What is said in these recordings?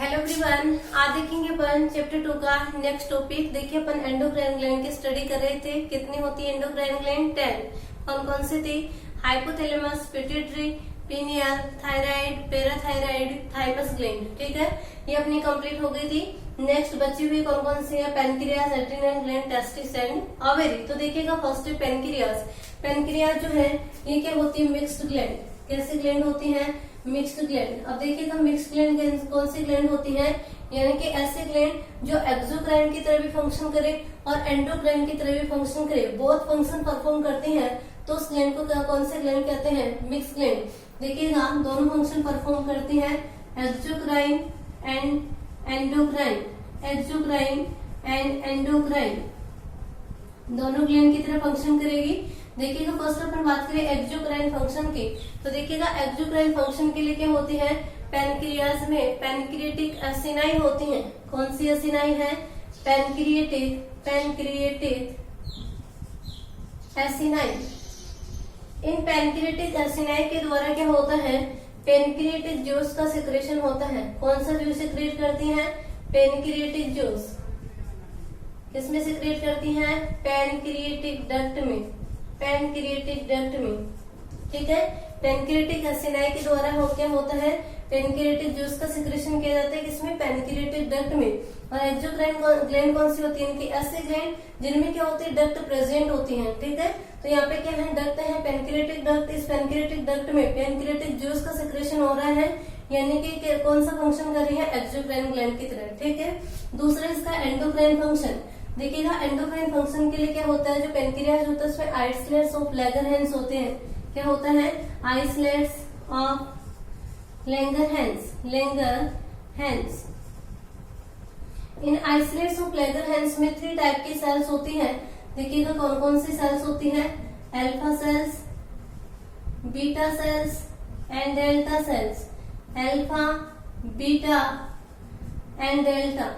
Hello everyone, आज देखेंगे अपन chapter 2 का नेक्स्ट टॉपिक। देखिए अपन एंडोक्राइन ग्लैंड की स्टडी कर रहे थे। कितनी होती है एंडोक्राइन ग्लैंड? 10। कौन कौन सी थी? Hypothalamus, pituitary, pineal, thyroid, parathyroid, thymus gland. ठीक है, ये अपनी कंप्लीट हो गई थी। नेक्स्ट बची हुई कौन कौन सी है? Pancreas, adrenal gland, testis and ovary. तो देखिएगा फर्स्ट है पैनक्रियास। पैनक्रियास जो है ये क्या होती है? Mixed gland. कैसी ग्लैंड होती है? Mixed gland. अब देखिएगा मिक्स्ड ग्लैंड कौन सी ग्लैंड होती है? यानी कि ऐसी ग्लैंड जो एक्सोक्राइन की तरह भी फंक्शन करे और एंडोक्राइन की तरह भी फंक्शन करे, बहुत फंक्शन परफॉर्म करती है, तो उस ग्लैंड को कौन से ग्लैंड कहते हैं? Mixed gland. देखिएगा दोनों फंक्शन परफॉर्म करती है, exocrine and endocrine. Exocrine and endocrine दोनों ग्लैंड की तरह फंक्शन करेगी। देखिएगा फर्स्ट अपन बात करें एक्सोक्राइन फंक्शन की, तो देखिएगा एक्सोक्राइन फंक्शन के लिए क्या होती है? पैनक्रियाज में पैनक्रिएटिक एसिनाई होती है। कौन सी एसिनाई है? Pancreatic acini. इन पैनक्रिएटिक एसिनाई के द्वारा क्या होता है? पैनक्रिएटिक जूस का सिक्रेशन होता है। कौन सा जूस सिक्रेट करती है? Pancreatic juice. किसमें सिक्रेट करती हैं? पैनक्रिएटिक डक्ट में। पैनक्रिएटिक डक्ट में, ठीक है। पैनक्रिएटिक एसिनाई के द्वारा क्या होता है? पैनक्रिएटिक जूस का सिक्रेशन किया जाता है किसमें? पैनक्रिएटिक डक्ट में। और एक्सोक्राइन ग्लैंड कौन सी होती है? इनकी ऐसी ग्लैंड जिनमें क्या होती है? डक्ट प्रेजेंट होती है। ठीक है, तो यहाँ पे क्या है? डक्ट है, पैनक्रिएटिक डक्ट। इस पैनक्रिएटिक डक्ट में पैनक्रिएटिक जूस का सिक्रेशन हो रहा है, यानी कि कौन सा फंक्शन कर रही है? एक्सोक्राइन ग्लैंड की तरह। ठीक है, दूसरा इसका एंडोक्राइन फंक्शन। देखिएगा एंडोक्राइन फंक्शन के लिए क्या होता है? जो पैनक्रियाज होता है उसमें आइसोलेट्स ऑफ लैंगरहैंस होते हैं। क्या होता है? Isolates of Langerhans. In isolates of Langerhans में 3 टाइप की सेल्स होती हैं। देखिएगा कौन कौन सी सेल्स होती हैं? Alpha cells, beta cells and delta sales. Alpha, beta and delta.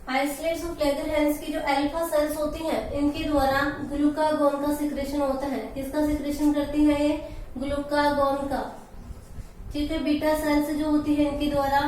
Isolates of Langerhans की जो अल्फा सेल्स होती हैं, इनके द्वारा ग्लूकागोन का सिक्रेशन होता है। किसका सिक्रेशन करती है ये? ग्लूकागोन का। ठीक है, बीटा सेल्स जो होती है इनके द्वारा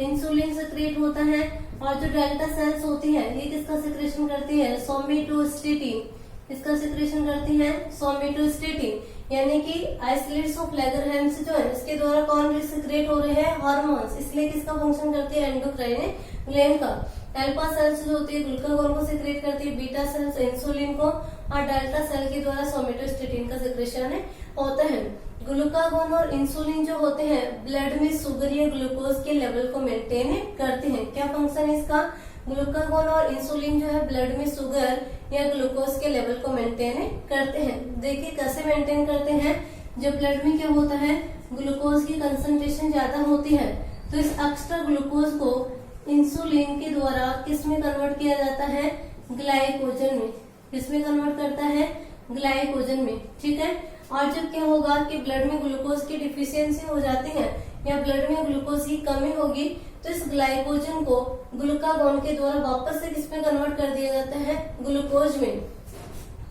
इंसुलिन सिक्रेट होता है। और जो डेल्टा सेल्स होती है ये किसका सिक्रेशन करती है? सोमेटोस्टेटिन। इसका सिक्रेशन करती है सोमेटोस्टेटिन। यानी कि आइसोलेट्स ऑफ लैंगरहैंस जो है इसके द्वारा कौन सिक्रेट हो रहे हैं? हार्मोन्स। इसलिए किसका फंक्शन करती है? एंडोक्राइन ग्लैंड का। अल्फा सेल्स जो होती है ग्लूकागोन को सिक्रेट करती है, बीटा सेल्स इंसुलिन को, और डेल्टा सेल के द्वारा सोमेटोस्टेटिन का सिक्रेशन होता है। ग्लूकागोन और इंसुलिन जो होते हैं ब्लड में शुगर या ग्लूकोज के लेवल को मेंटेन करते हैं। क्या फंक्शन है इसका? ग्लूकागोन और इंसुलिन जो है ब्लड में शुगर या ग्लूकोज के लेवल को मेंटेन करते हैं। देखिए कैसे मेंटेन करते हैं? जब ब्लड में क्या होता है? ग्लूकोज की कंसंट्रेशन ज्यादा होती है, तो इस एक्स्ट्रा ग्लूकोज को इंसुलिन के द्वारा किस में कन्वर्ट किया जाता है? ग्लाइकोजन में। किसमें कन्वर्ट करता है? ग्लाइकोजन में। ठीक है, और जब क्या होगा कि ब्लड में ग्लूकोज की डिफिशियंसी हो जाती है या ब्लड में ग्लूकोज की कमी होगी, तो इस ग्लाइकोजन को ग्लूकागोन के द्वारा वापस से किसमें कन्वर्ट कर दिया जाता है? ग्लूकोज में।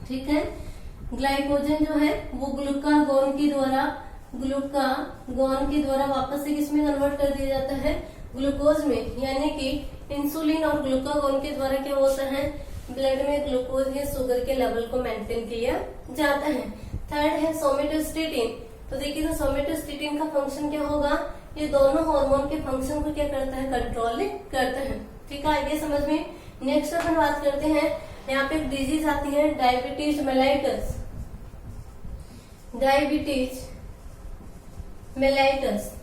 ठीक है, ग्लाइकोजन जो है वो ग्लूकागोन के द्वारा वापस से किसमें कन्वर्ट कर दिया जाता है? ग्लूकोज में। यानी कि इंसुलिन और ग्लूकागोन के द्वारा क्या होता है? ब्लड में ग्लूकोज या शुगर के लेवल को मेंटेन किया जाता है। थर्ड है सोमेटोस्टेटिन। तो देखिए सोमेटोस्टेटिन का फंक्शन क्या होगा? ये दोनों हार्मोन के फंक्शन को क्या करता है? कंट्रोल करता है। ठीक है, आइए समझ में। नेक्स्ट अपन बात करते हैं, यहाँ पे एक डिजीज आती है डायबिटीज मेलाइटस। Diabetes mellitus.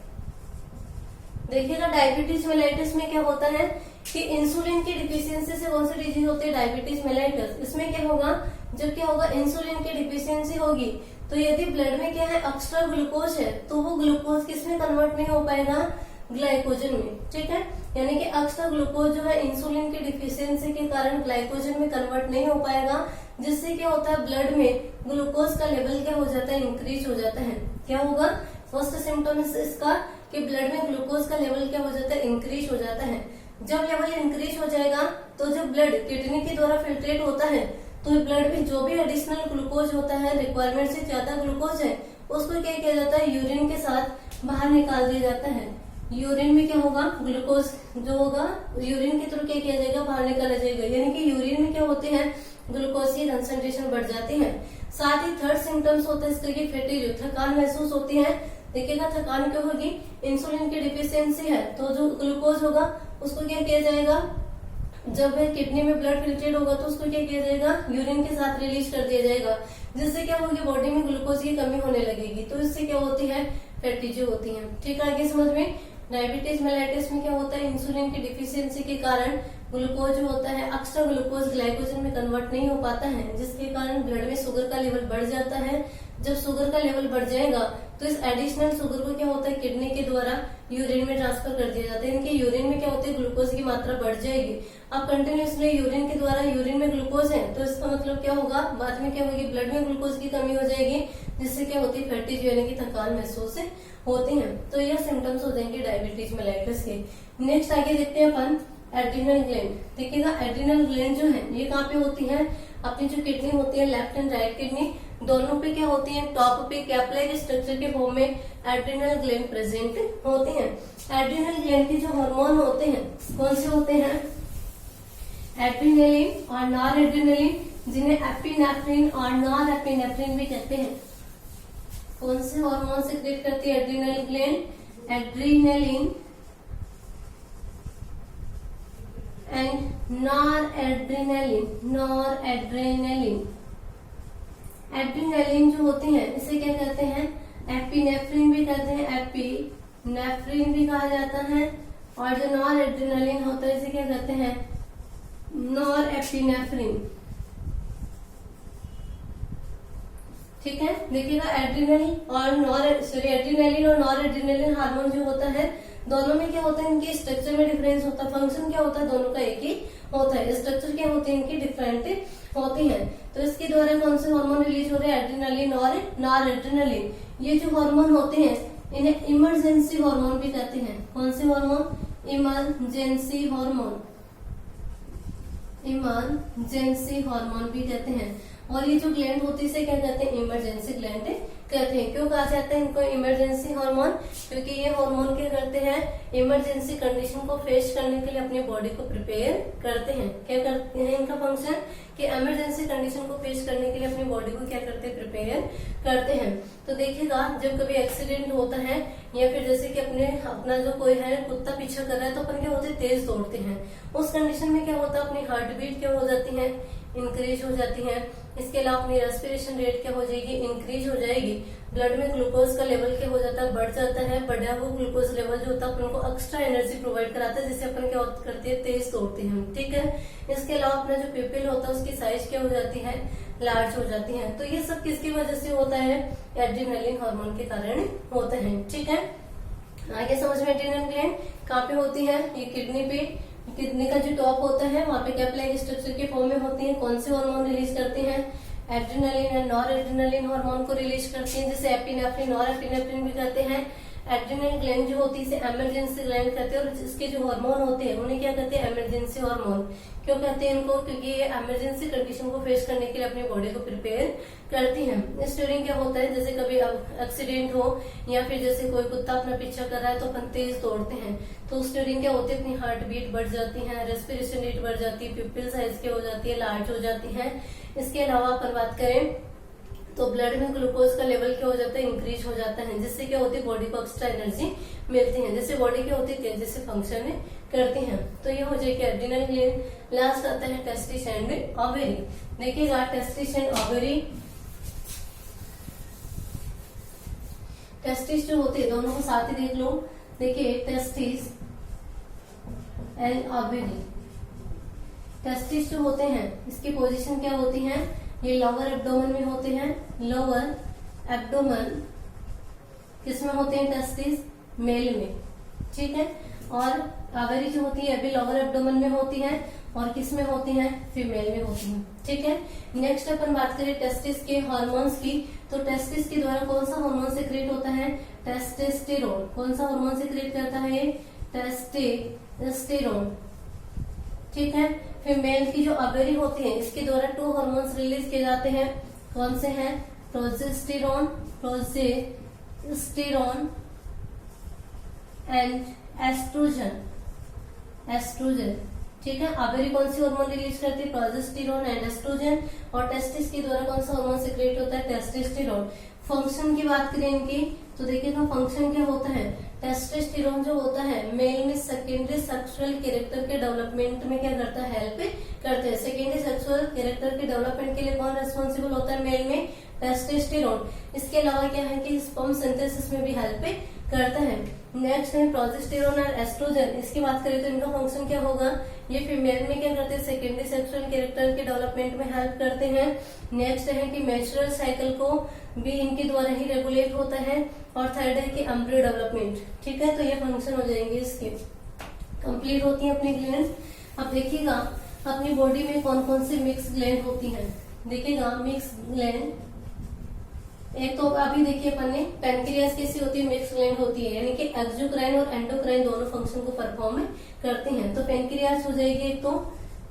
देखिएगा डायबिटीज मेलाइटिस में क्या होता है कि इंसुलिन की डिफिशियंसी से कौन सी डिजीज होती है? Diabetes mellitus. इसमें क्या होगा? जब क्या होगा? इंसुलिन की डिफिशियंसी होगी, तो यदि ब्लड में क्या है? एक्स्ट्रा ग्लूकोज है, तो वो ग्लूकोज किसमें कन्वर्ट नहीं हो पाएगा? ग्लाइकोजन में। ठीक है, यानी कि एक्स्ट्रा ग्लूकोज जो है इंसुलिन की डिफिशियंसी के कारण ग्लाइकोजन में कन्वर्ट नहीं हो पाएगा, जिससे क्या होता है? ब्लड में ग्लूकोज का लेवल क्या हो जाता है? इंक्रीज हो जाता है। क्या होगा? फर्स्ट सिम्टम इसका कि ब्लड में ग्लूकोज का लेवल क्या हो जाता है? इंक्रीज हो जाता है। जब लेवल इंक्रीज हो जाएगा तो जब ब्लड किडनी के द्वारा फिल्ट्रेट होता है, तो ब्लड में जो भी एडिशनल ग्लूकोज होता है, रिक्वायरमेंट से ज्यादा ग्लूकोज है, उसको क्या किया जाता है? यूरिन के साथ बाहर निकाल दिया जाता है। यूरिन में क्या होगा, ग्लूकोज जो होगा यूरिन के थ्रू क्या किया जाएगा, बाहर निकाला जाएगा, यानी कि यूरिन में क्या होते हैं, ग्लूकोज की कंसंट्रेशन बढ़ जाती है। साथ ही थर्ड सिम्टम्स होता है इसका कि फैटीग, थकान महसूस होती है। देखिएगा थकान क्यों होगी, इंसुलिन की डिफिशियंसी है, तो जो ग्लूकोज होगा उसको क्या किया जाएगा, जब किडनी में ब्लड फिल्ट्रेट होगा तो उसको क्या किया जाएगा, यूरिन के साथ रिलीज कर दिया जाएगा, जिससे क्या होगी, बॉडी में ग्लूकोज की कमी होने लगेगी, तो इससे क्या होती है, फैटीज होती है। ठीक है, आगे समझ में। डायबिटीज मेलाइटिस में क्या होता है, इंसुलिन की डिफिशियंसी के कारण ग्लूकोज जो होता है एक्स्ट्रा ग्लूकोज ग्लाइकोजन में कन्वर्ट नहीं हो पाता है, जिसके कारण ब्लड में शुगर का लेवल बढ़ जाता है। जब शुगर का लेवल बढ़ जाएगा तो इस एडिशनल शुगर को क्या होता है, किडनी के द्वारा यूरिन में ट्रांसफर कर दिया जाता है। इनके यूरिन में क्या होती है, ग्लूकोज की मात्रा बढ़ जाएगी। अब कंटिन्यूसली यूरिन के द्वारा यूरिन में ग्लूकोज है, तो इसका मतलब क्या होगा, बाद में क्या होगी, ब्लड में ग्लूकोज की कमी हो जाएगी, जिससे क्या होती है, फैटीज यानी कि थकान महसूस होती है। तो यह सिम्टम्स हो जाएंगे डायबिटीज मेलाइटिस के। नेक्स्ट आगे देखते हैं अपन एड्रिनल ग्लैंड। देखिएगा एड्रिनल ग्लैंड जो है ये कहाँ पे होती है, अपनी जो किडनी होती है, लेफ्ट एंड राइट किडनी दोनों पे क्या होती है, टॉप पे कैप-लाइक स्ट्रक्चर के फॉर्म में एड्रिनल ग्लैंड प्रेजेंट होते हैं। एड्रिनल ग्लैंड के जो हार्मोन होते हैं कौन से होते हैं, एड्रिनलिन और नॉर एड्रिनलिन, जिन्हें एपिनेफ्रिन और नॉर एपिनेफ्रिन भी कहते हैं। कौन से हार्मोन सिक्रेट करती है adrenal gland, adrenaline and noradrenaline. Adrenaline जो होती है इसे क्या कहते हैं, एपिनेफ्रिन भी कहते हैं, एपिनेफ्रिन भी कहा जाता है। और जो नॉरएड्रेनालिन होता है इसे क्या कहते हैं, नॉरएपिनेफ्रिन। ठीक है, देखिएगा एड्रेनालिन और नॉरएड्रेनालिन हार्मोन जो होता है दोनों में क्या होता है, इनके स्ट्रक्चर में डिफरेंस होता है, फंक्शन क्या होता है, दोनों का एक ही होता है, स्ट्रक्चर क्या होते हैं इनकी डिफरेंट होती हैं। तो इसके द्वारा कौन से हार्मोन रिलीज हो रहे हैं, एड्रेनालिन और नॉरएड्रेनालिन। ये जो हार्मोन होते हैं इन्हें इमरजेंसी हार्मोन भी कहते हैं। कौन से hormone, emergency hormone, emergency hormone भी कहते हैं। और ये जो ग्लैंड होती है इसे क्या कहते हैं, इमरजेंसी ग्लैंड कहते हैं। क्यों कहा जाता है इनको इमरजेंसी हार्मोन, क्योंकि ये हार्मोन क्या करते हैं, इमरजेंसी कंडीशन को फेस करने के लिए अपनी बॉडी को प्रिपेयर करते हैं। क्या करते हैं इनका फंक्शन, कि इमरजेंसी कंडीशन को फेस करने के लिए अपनी बॉडी को क्या करते हैं, प्रिपेयर करते हैं। तो देखिएगा जब कभी एक्सीडेंट होता है या फिर जैसे कि अपना जो कोई है कुत्ता पीछा कर रहा है, तो अपन क्या होते हैं, तेज दौड़ते हैं। उस कंडीशन में क्या होता है, अपनी हार्ट बीट क्या हो जाती है, इंक्रीज हो जाती है। इसके अलावा अपनी रेस्पिरेशन रेट क्या हो जाएगी, इंक्रीज हो जाएगी। ब्लड में ग्लूकोज का लेवल क्या हो जाता है, बढ़ जाता है। बढ़ा हुआ ग्लूकोज लेवल जो होता है अपन को एक्स्ट्रा एनर्जी प्रोवाइड कराता है, जिससे अपन क्या करते हैं, तेज दौड़ते हैं। ठीक है, इसके अलावा अपना जो पिपिल होता है उसकी साइज क्या हो जाती है, लार्ज हो जाती है। तो ये सब किसकी वजह से होता है, एड्रेनालिन हार्मोन के कारण होता है। ठीक है, आगे समझ में। एड्रेनल ग्लैंड कहाँ पे होती है, ये किडनी पे, किडनी का जो टॉप होता है वहाँ पे कैप-लाइक स्ट्रक्चर के फॉर्म में होती है। कौन से हार्मोन रिलीज करते हैं, एड्रेनालिन एंड नॉरएड्रेनालिन हार्मोन को रिलीज करती है, जिसे एपिनेफ्रिन नॉरएपिनेफ्रिन भी कहते हैं। एड्रेनल ग्लैंड जो होती है इसे इमरजेंसी ग्लैंड कहते हैं, और इसके जो हार्मोन होते हैं उन्हें क्या कहते हैं, इमरजेंसी हार्मोन। क्यों कहते हैं इनको, क्योंकि ये इमरजेंसी कंडीशन को फेस करने के लिए अपनी बॉडी को प्रिपेयर करती हैं। इस ड्यूरिंग क्या होता है, जैसे कभी एक्सीडेंट हो या फिर जैसे कोई कुत्ता अपना पीछा कर रहा है तो अपन तेज दौड़ते हैं, तो उस ड्यूरिंग क्या होती है, अपनी हार्ट बीट बढ़ जाती है, रेस्पिरेशन रेट बढ़ जाती है, पिपिल साइज क्या हो जाती है, लार्ज हो जाती है। इसके अलावा अपन बात करें तो ब्लड में ग्लूकोज का लेवल क्या हो जाता है, इंक्रीज हो जाता है, जिससे क्या होती है, बॉडी को एक्स्ट्रा एनर्जी मिलती है, जिससे बॉडी क्या होती है, तेजी से फंक्शन करती है। तो ये हो जाएगी एड्रेनल ग्लैंड। लास्ट आता है टेस्टिस एंड ओवेरी। देखिएगा टेस्टिस एंड ओवेरी, टेस्टिस जो होते हैं दोनों को साथ ही देख लो। देखिए टेस्टिस एंड ओवेरी, टेस्टिस जो होते हैं इसकी पोजीशन क्या होती है, ये लोअर एब्डोमेन में होते हैं। लोअर एब्डोमेन किसमें होते हैं, टेस्टिस मेल में। ठीक है, और ओवेरी जो होती है अभी लोअर एब्डोमेन में होती है, और किस में होती है, फीमेल में होती है। ठीक है, नेक्स्ट अपन बात करें टेस्टिस के हार्मोन्स की, तो टेस्टिस के द्वारा कौन सा हार्मोन सिक्रेट होता है, टेस्टोस्टेरोन। कौन सा हार्मोन सिक्रेट करता है, टेस्टोस्टेरोन। ठीक है, फीमेल की जो ओवेरी होती है इसके द्वारा 2 हार्मोन्स रिलीज किए जाते हैं। कौन से हैं, प्रोजेस्टेरोन एंड एस्ट्रोजन, ठीक है। ओवरी कौन सी हार्मोन रिलीज करती है, प्रोजेस्टेरोन एंड एस्ट्रोजन। और टेस्टिस के द्वारा कौन सा हार्मोन सीक्रेट होता है, टेस्टोस्टेरोन। फंक्शन की बात करें इनकी तो देखिएगा फंक्शन क्या होता है, टेस्टोस्टेरोन जो होता है मेल में सेकेंडरी सेक्सुअल कैरेक्टर के डेवलपमेंट में क्या करता है, हेल्प करते हैं। सेकेंडरी सेक्सुअल कैरेक्टर के डेवलपमेंट के लिए कौन रेस्पॉन्सिबल होता है मेल में, टेस्टोस्टेरोन। इसके अलावा क्या है कि स्पर्म सिंथेसिस में भी हेल्प करता है। नेक्स्ट है प्रोजेस्टेरोन और एस्ट्रोजन। इसकी बात करें तो इनका फंक्शन क्या होगा, ये फीमेल में क्या करते हैं, सेकेंडरी सेक्सुअल कैरेक्टर के डेवलपमेंट में हेल्प करते हैं। नेक्स्ट है कि मेंस्ट्रुअल साइकिल को भी इनके द्वारा ही रेगुलेट होता है। और थर्ड है कि एम्ब्रियो डेवलपमेंट, ठीक है। तो ये फंक्शन हो जाएंगे इसके, कंप्लीट होती है अपनी ग्लैंड। अब देखिएगा अपनी बॉडी में कौन कौन सी मिक्स ग्लैंड होती है। देखिएगा मिक्स ग्लैंड, एक तो अभी देखिए अपन ने पैनक्रियास कैसी होती है, मिक्स ग्लैंड होती है, यानी कि एक्सोक्राइन और एंडोक्राइन दोनों फंक्शन को परफॉर्म करते हैं। तो पैनक्रियास हो जाएगी एक तो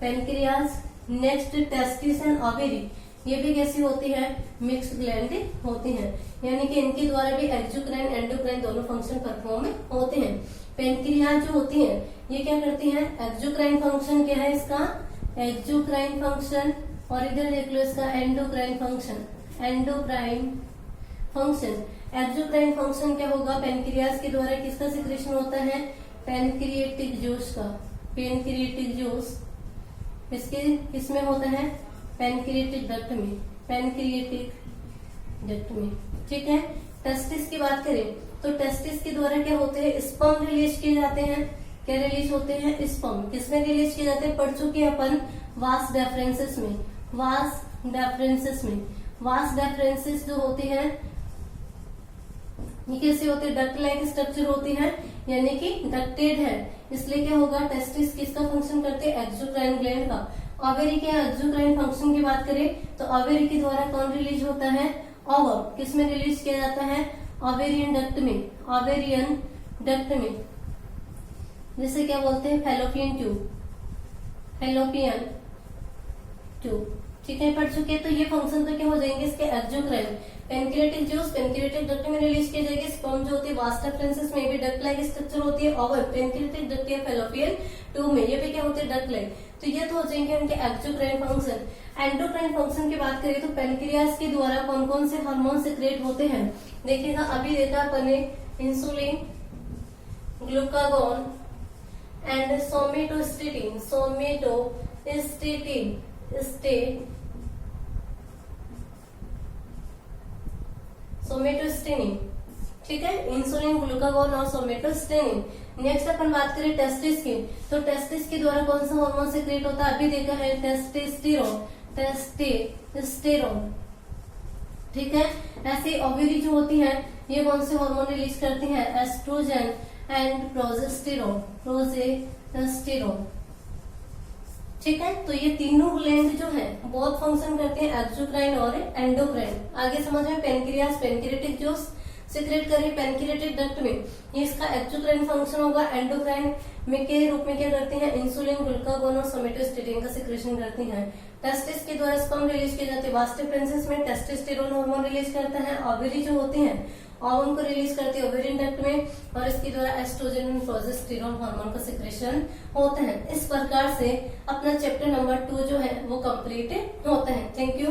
pancreas. Next testis and ovary, ये भी कैसी होती है, मिक्स ग्लैंड होती हैं, यानी कि इनके द्वारा भी एक्सोक्राइन एंडोक्राइन दोनों फंक्शन परफॉर्म होते हैं। पैनक्रियास जो होती है ये क्या करती है, एक्सोक्राइन फंक्शन क्या है इसका, एक्सोक्राइन फंक्शन। और इधर देख लो इसका endocrine function, endocrine function. Exocrine function क्या होगा, पैनक्रियास के द्वारा किसका सिक्रेशन होता है, पैनक्रिएटिक जूस का, पैनक्रिएटिक जूस इसके किसमें होता है, पैनक्रिएटिक डक्ट में, पैनक्रिएटिक डक्ट में, ठीक है। टेस्टिस की बात करें तो टेस्टिस के द्वारा क्या होते हैं, स्पर्म रिलीज किए जाते हैं। क्या रिलीज होते हैं, स्पर्म। किसमें रिलीज किए जाते हैं, पढ़ चुके अपन वास डेफरेंसेस में, वास डेफरेंसेस में। वास डेफरेंसेस जो होती है ये कैसे होते हैं, डक्ट लाइक स्ट्रक्चर होती है, यानी कि डक्टेड है। इसलिए क्या होगा, टेस्टिस किसका फंक्शन करते हैं, एक्सोक्राइन ग्लैंड का। ओवेरी के एक्सोक्राइन फंक्शन की बात करें तो ओवेरी के द्वारा कौन रिलीज होता है, ओवम। किसमें रिलीज किया जाता है, ओवेरियन डक्ट में, ओवेरियन डक्ट में, जिसे क्या बोलते हैं, फैलोपियन ट्यूब, फैलोपियन ट्यूब, ठीक है। पढ़ चुके तो ये फंक्शन तो क्या हो जाएंगे इसके, exocrine. Pancreatic juice pancreatic duct में रिलीज किया जाएगी। स्पर्म जो होती है वास डेफरेंसेस में भी डक्ट लाइक स्ट्रक्चर होती है। ओवम पैनक्रिएटिक डक्ट या फैलोपियन ट्यूब में ये भी क्या होते हैं, डक्ट लाइक। तो ये तो हो जाएंगे उनके एक्सोक्राइन फंक्शन। एंडोक्राइन फंक्शन की बात करें तो पैनक्रियास के द्वारा कौन कौन से हार्मोन सिक्रेट होते हैं। देखिएगा अभी देखा अपन ने insulin, glucagon and somatostatin, somatostatin somatostatin, ठीक है। इंसुलिन, ग्लूकागोन और सोमेटोस्टेटिन। नेक्स्ट अपन बात करें टेस्टिस की तो टेस्टिस के द्वारा कौन सा हार्मोन सिक्रेट होता है, अभी देखा है टेस्टोस्टेरोन, टेस्टोस्टेरोन, ठीक है। ऐसे ओवेरी जो होती है ये कौन से हार्मोन रिलीज करती है, एस्ट्रोजन एंड प्रोजेस्टेरोन, प्रोजेस्टेरोन, ठीक है। तो ये तीनों ग्लैंड जो है बहुत फंक्शन करते हैं, एक्सोक्राइन और एंडोक्राइन। आगे समझ में, पैनक्रियास पैनक्रिएटिक जूस सिक्रेट करें पैनक्रिएटिक डक्ट में, ये इसका एक्सोक्राइन फंक्शन होगा। एंडोक्राइन में के रूप में क्या करती हैं, इंसुलिन, ग्लूकागोन और सोमेटोस्टेटिन का सिक्रेशन करती हैं। टेस्टिस के द्वारा स्पर्म रिलीज किए जाते हैं। वास डेफरेंसेस में टेस्टोस्टेरोन हार्मोन रिलीज करता है। ओवेरी जो होती हैं ओवम को रिलीज करती है ओवेरियन डक्ट में, और इसके द्वारा एस्ट्रोजन और प्रोजेस्टेरोन हार्मोन का सिक्रेशन होता है। इस प्रकार से अपना चैप्टर नंबर 2 जो है वो कंप्लीट होता है। Thank you.